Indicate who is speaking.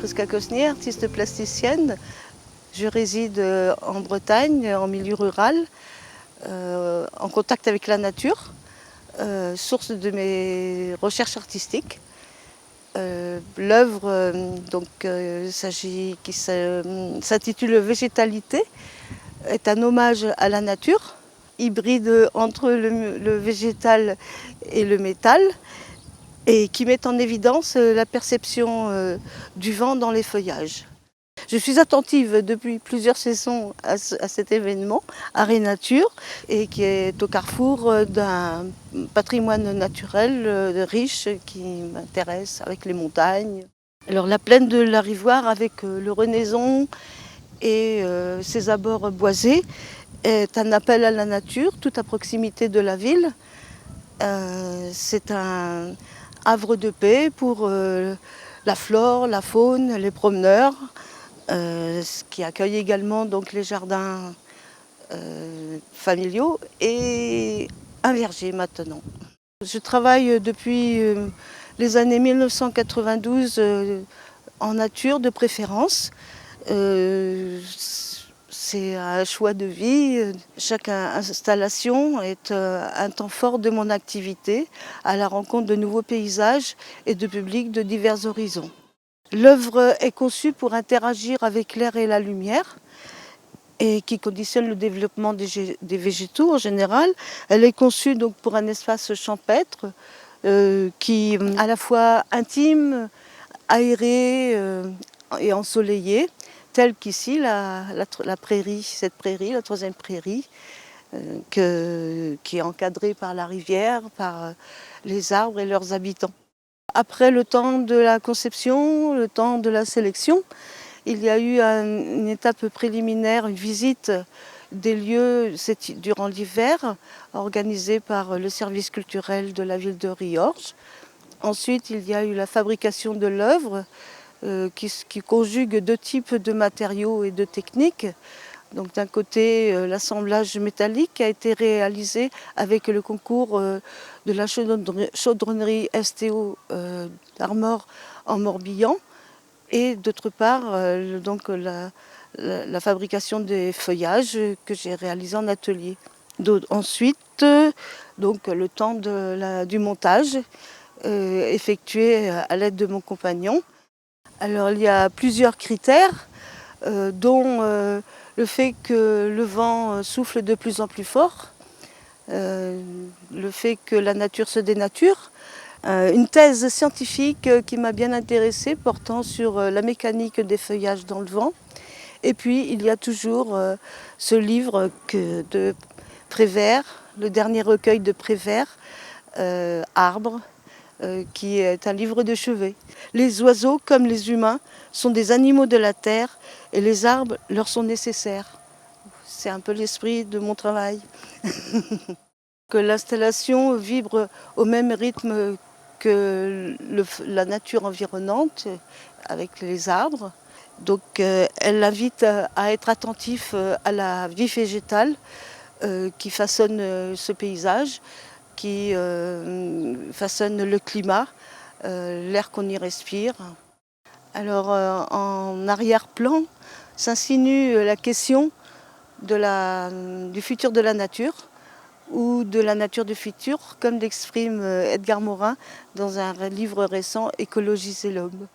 Speaker 1: Franziska Cosnier, artiste plasticienne. Je réside en Bretagne, en milieu rural, en contact avec la nature, source de mes recherches artistiques. L'œuvre qui s'intitule Végétalité est un hommage à la nature, hybride entre le végétal et le métal, et qui met en évidence la perception du vent dans les feuillages. Je suis attentive depuis plusieurs saisons à cet événement, Arrêt Nature, et qui est au carrefour d'un patrimoine naturel riche qui m'intéresse, avec les montagnes. Alors la plaine de l'Arivoire, avec le Renaison et ses abords boisés, est un appel à la nature, tout à proximité de la ville. C'est un havre de paix pour la flore, la faune, les promeneurs, qui accueille également donc, les jardins familiaux et un verger maintenant. Je travaille depuis les années 1992 en nature de préférence. C'est un choix de vie. Chaque installation est un temps fort de mon activité, à la rencontre de nouveaux paysages et de publics de divers horizons. L'œuvre est conçue pour interagir avec l'air et la lumière et qui conditionne le développement des végétaux en général. Elle est conçue donc pour un espace champêtre qui est à la fois intime, aéré et ensoleillé, tel qu'ici la prairie, la troisième prairie, qui est encadrée par la rivière, par les arbres et leurs habitants. Après le temps de la conception, le temps de la sélection, il y a eu une étape préliminaire, une visite des lieux durant l'hiver, organisée par le service culturel de la ville de Riorges. Ensuite, il y a eu la fabrication de l'œuvre, qui conjugue deux types de matériaux et de techniques. Donc d'un côté, l'assemblage métallique a été réalisé avec le concours de la chaudronnerie STO d'Armor en Morbihan, et d'autre part la fabrication des feuillages que j'ai réalisé en atelier. Ensuite, donc, le temps du montage effectué à l'aide de mon compagnon. Alors il y a plusieurs critères, dont le fait que le vent souffle de plus en plus fort, le fait que la nature se dénature, une thèse scientifique qui m'a bien intéressée portant sur la mécanique des feuillages dans le vent. Et puis il y a toujours ce livre de Prévert, le dernier recueil de Prévert, Arbres, qui est un livre de chevet. Les oiseaux, comme les humains, sont des animaux de la terre et les arbres leur sont nécessaires. C'est un peu l'esprit de mon travail. Que l'installation vibre au même rythme que la nature environnante, avec les arbres. Donc elle invite à être attentif à la vie végétale qui façonne ce paysage, qui façonne le climat, l'air qu'on y respire. Alors en arrière-plan s'insinue la question du futur de la nature, ou de la nature du futur, comme l'exprime Edgar Morin dans un livre récent, Écologiser l'homme.